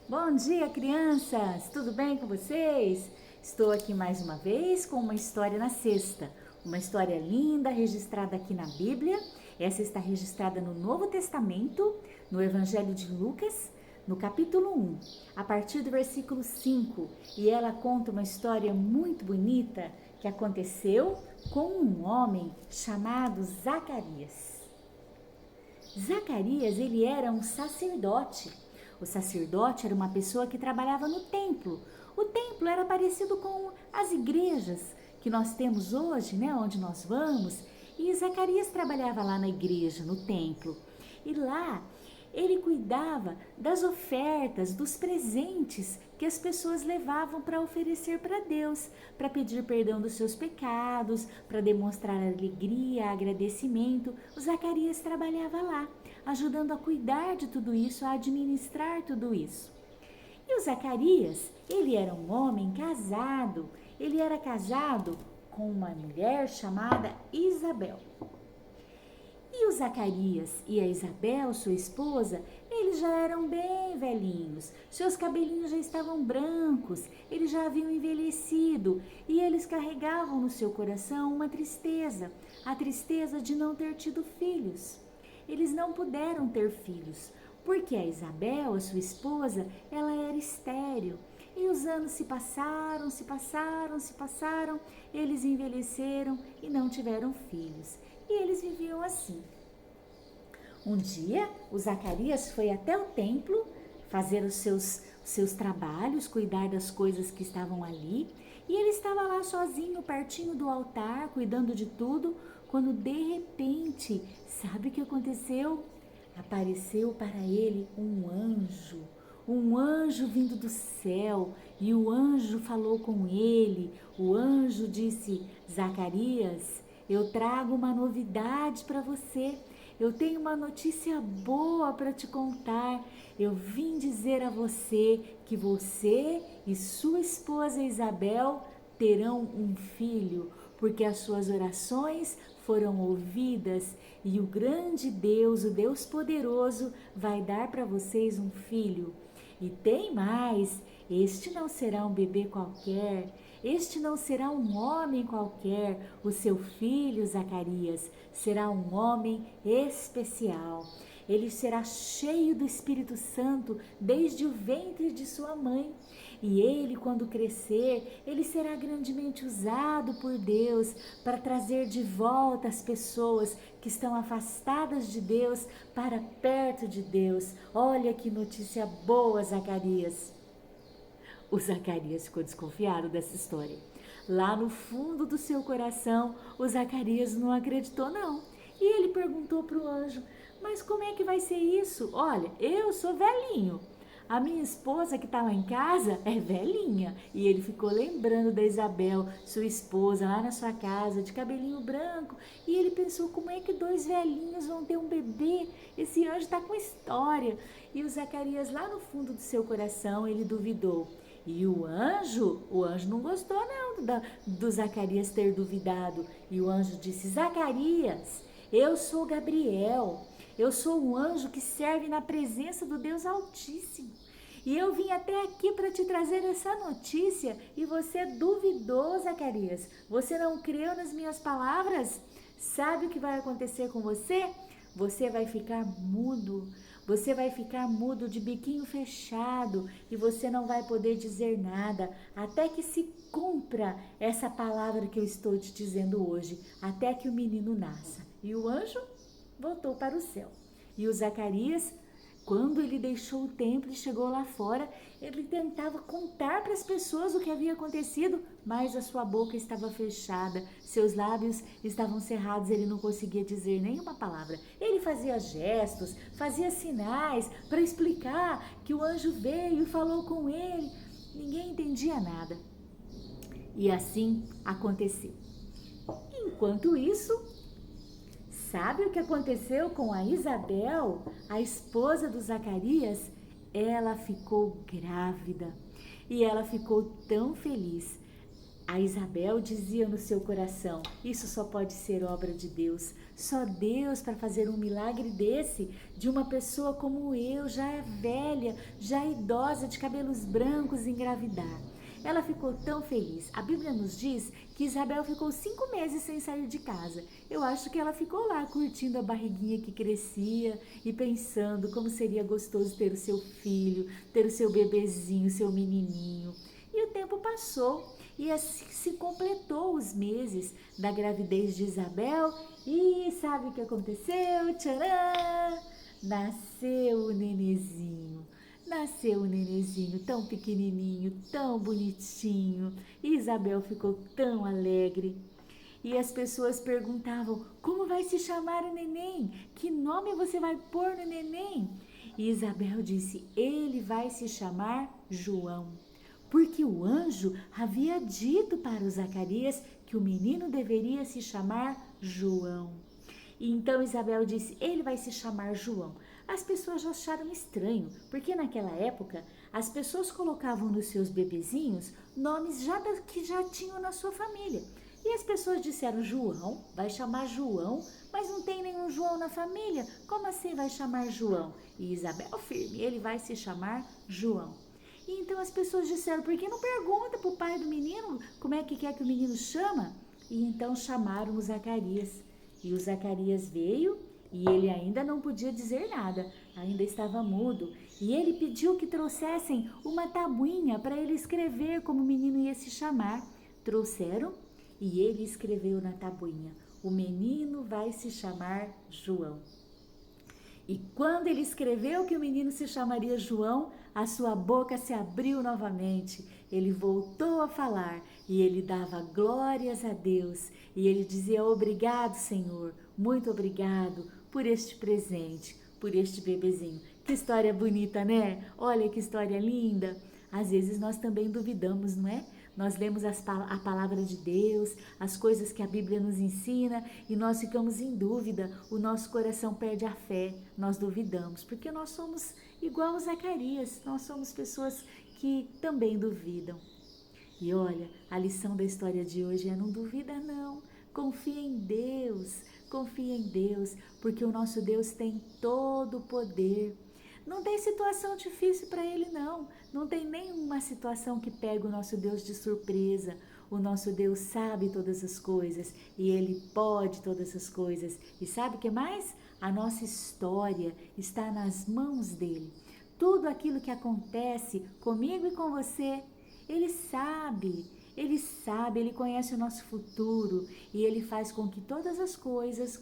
Bom dia, crianças! Tudo bem com vocês? Estou aqui mais uma vez com uma história na sexta. Uma história linda registrada aqui na Bíblia. Essa está registrada no Novo Testamento, no Evangelho de Lucas, no capítulo 1, a partir do versículo 5. E ela conta uma história muito bonita que aconteceu com um homem chamado Zacarias. Zacarias, ele era um sacerdote. O sacerdote era uma pessoa que trabalhava no templo. O templo era parecido com as igrejas que nós temos hoje, né, onde nós vamos. E Zacarias trabalhava lá na igreja, no templo. E lá ele cuidava das ofertas, dos presentes que as pessoas levavam para oferecer para Deus, para pedir perdão dos seus pecados, para demonstrar alegria, agradecimento. O Zacarias trabalhava lá, ajudando a cuidar de tudo isso, a administrar tudo isso. E o Zacarias, ele era um homem casado. Ele era casado com uma mulher chamada Isabel. E o Zacarias e a Isabel, sua esposa, eles já eram bem velhinhos. Seus cabelinhos já estavam brancos, eles já haviam envelhecido e eles carregavam no seu coração uma tristeza, a tristeza de não ter tido filhos. Eles não puderam ter filhos, porque a Isabel, a sua esposa, ela era estéril. E os anos se passaram, eles envelheceram e não tiveram filhos. E eles viviam assim. Um dia, o Zacarias foi até o templo fazer os seus trabalhos, cuidar das coisas que estavam ali. E ele estava lá sozinho, pertinho do altar, cuidando de tudo, quando de repente, sabe o que aconteceu? Apareceu para ele um anjo vindo do céu, e o anjo falou com ele. O anjo disse: Zacarias, eu trago uma novidade para você. Eu tenho uma notícia boa para te contar. Eu vim dizer a você que você e sua esposa Isabel terão um filho, porque as suas orações foram ouvidas e o grande Deus, o Deus poderoso, vai dar para vocês um filho. E tem mais, este não será um bebê qualquer, este não será um homem qualquer, o seu filho Zacarias será um homem especial. Ele será cheio do Espírito Santo desde o ventre de sua mãe. E ele, quando crescer, ele será grandemente usado por Deus para trazer de volta as pessoas que estão afastadas de Deus para perto de Deus. Olha que notícia boa, Zacarias. O Zacarias ficou desconfiado dessa história. Lá no fundo do seu coração, o Zacarias não acreditou não. E ele perguntou para o anjo: mas como é que vai ser isso? Olha, eu sou velhinho. A minha esposa que está lá em casa é velhinha. E ele ficou lembrando da Isabel, sua esposa, lá na sua casa, de cabelinho branco. E ele pensou: como é que dois velhinhos vão ter um bebê? Esse anjo está com história. E o Zacarias, lá no fundo do seu coração, ele duvidou. E o anjo não gostou não do Zacarias ter duvidado. E o anjo disse: Zacarias, eu sou Gabriel. Eu sou um anjo que serve na presença do Deus Altíssimo. E eu vim até aqui para te trazer essa notícia e você duvidou, Zacarias. Você não creu nas minhas palavras? Sabe o que vai acontecer com você? Você vai ficar mudo. Você vai ficar mudo, de biquinho fechado, e você não vai poder dizer nada até que se cumpra essa palavra que eu estou te dizendo hoje, até que o menino nasça. E o anjo voltou para o céu. E o Zacarias, quando ele deixou o templo e chegou lá fora, ele tentava contar para as pessoas o que havia acontecido, mas a sua boca estava fechada, seus lábios estavam cerrados, ele não conseguia dizer nenhuma palavra. Ele fazia gestos, fazia sinais para explicar que o anjo veio e falou com ele. Ninguém entendia nada. E assim aconteceu. Enquanto isso, sabe o que aconteceu com a Isabel, a esposa do Zacarias? Ela ficou grávida e ela ficou tão feliz. A Isabel dizia no seu coração: isso só pode ser obra de Deus. Só Deus para fazer um milagre desse, de uma pessoa como eu, já velha, já idosa, de cabelos brancos, engravidar. Ela ficou tão feliz. A Bíblia nos diz que Isabel ficou 5 meses sem sair de casa. Eu acho que ela ficou lá curtindo a barriguinha que crescia e pensando como seria gostoso ter o seu filho, ter o seu bebezinho, o seu menininho. E o tempo passou. E assim se completou os meses da gravidez de Isabel. E sabe o que aconteceu? Tcharam! Nasceu o nenezinho. Nasceu o nenezinho tão pequenininho, tão bonitinho. E Isabel ficou tão alegre. E as pessoas perguntavam: como vai se chamar o neném? Que nome você vai pôr no neném? E Isabel disse: ele vai se chamar João. Porque o anjo havia dito para o Zacarias que o menino deveria se chamar João. E então Isabel disse: ele vai se chamar João. As pessoas já acharam estranho, porque naquela época as pessoas colocavam nos seus bebezinhos nomes que já tinham na sua família. E as pessoas disseram: João, vai chamar João, mas não tem nenhum João na família. Como assim vai chamar João? E Isabel firme: ele vai se chamar João. E então as pessoas disseram: por que não pergunta para o pai do menino como é que quer que o menino chama? E então chamaram o Zacarias. E o Zacarias veio e ele ainda não podia dizer nada, ainda estava mudo. E ele pediu que trouxessem uma tabuinha para ele escrever como o menino ia se chamar. Trouxeram e ele escreveu na tabuinha: o menino vai se chamar João. E quando ele escreveu que o menino se chamaria João, a sua boca se abriu novamente. Ele voltou a falar e ele dava glórias a Deus. E ele dizia: obrigado, Senhor, muito obrigado por este presente, por este bebezinho. Que história bonita, né? Olha que história linda. Às vezes nós também duvidamos, não é? Nós lemos a palavra de Deus, as coisas que a Bíblia nos ensina e nós ficamos em dúvida, o nosso coração perde a fé, nós duvidamos, porque nós somos igual a Zacarias, nós somos pessoas que também duvidam. E olha, a lição da história de hoje é: não duvida não, confia em Deus, porque o nosso Deus tem todo o poder. Não tem situação difícil para ele, não. Não tem nenhuma situação que pega o nosso Deus de surpresa. O nosso Deus sabe todas as coisas e Ele pode todas as coisas. E sabe o que mais? A nossa história está nas mãos dEle. Tudo aquilo que acontece comigo e com você, Ele sabe. Ele conhece o nosso futuro e Ele faz com que todas as coisas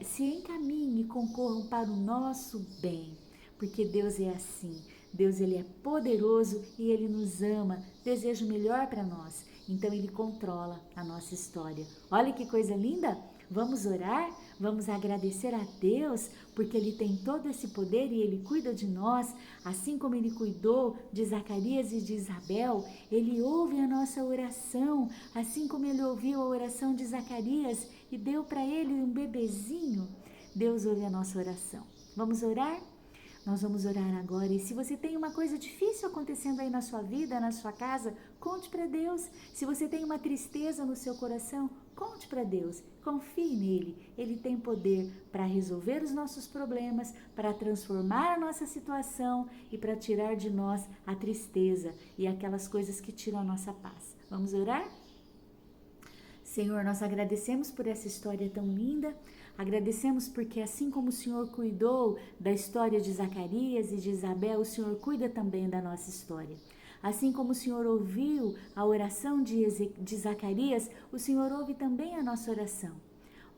se encaminhem e concorram para o nosso bem. Porque Deus é assim, Deus ele é poderoso e Ele nos ama, deseja o melhor para nós, então Ele controla a nossa história. Olha que coisa linda! Vamos orar, vamos agradecer a Deus, porque Ele tem todo esse poder e Ele cuida de nós, assim como Ele cuidou de Zacarias e de Isabel. Ele ouve a nossa oração, assim como Ele ouviu a oração de Zacarias e deu para ele um bebezinho. Deus ouve a nossa oração. Vamos orar? Nós vamos orar agora e se você tem uma coisa difícil acontecendo aí na sua vida, na sua casa, conte para Deus. Se você tem uma tristeza no seu coração, conte para Deus. Confie nele. Ele tem poder para resolver os nossos problemas, para transformar a nossa situação e para tirar de nós a tristeza e aquelas coisas que tiram a nossa paz. Vamos orar? Senhor, nós agradecemos por essa história tão linda. Agradecemos porque assim como o Senhor cuidou da história de Zacarias e de Isabel, o Senhor cuida também da nossa história. Assim como o Senhor ouviu a oração de Zacarias, o Senhor ouve também a nossa oração.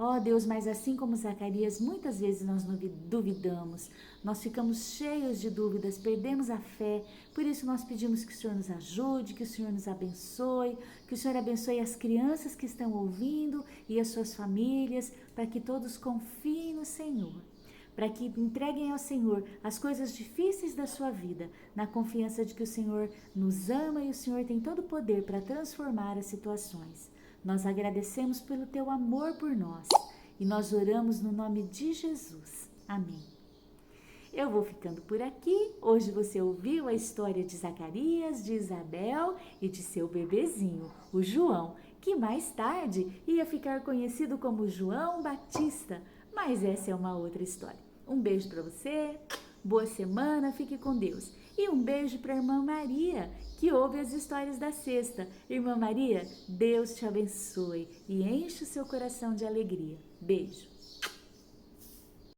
Ó Deus, mas assim como Zacarias, muitas vezes nós duvidamos, nós ficamos cheios de dúvidas, perdemos a fé, por isso nós pedimos que o Senhor nos ajude, que o Senhor nos abençoe, que o Senhor abençoe as crianças que estão ouvindo e as suas famílias, para que todos confiem no Senhor, para que entreguem ao Senhor as coisas difíceis da sua vida, na confiança de que o Senhor nos ama e o Senhor tem todo o poder para transformar as situações. Nós agradecemos pelo teu amor por nós e nós oramos no nome de Jesus. Amém. Eu vou ficando por aqui. Hoje você ouviu a história de Zacarias, de Isabel e de seu bebezinho, o João, que mais tarde ia ficar conhecido como João Batista, mas essa é uma outra história. Um beijo para você, boa semana, fique com Deus. E um beijo para a irmã Maria, que ouve as histórias da sexta. Irmã Maria, Deus te abençoe e enche o seu coração de alegria. Beijo.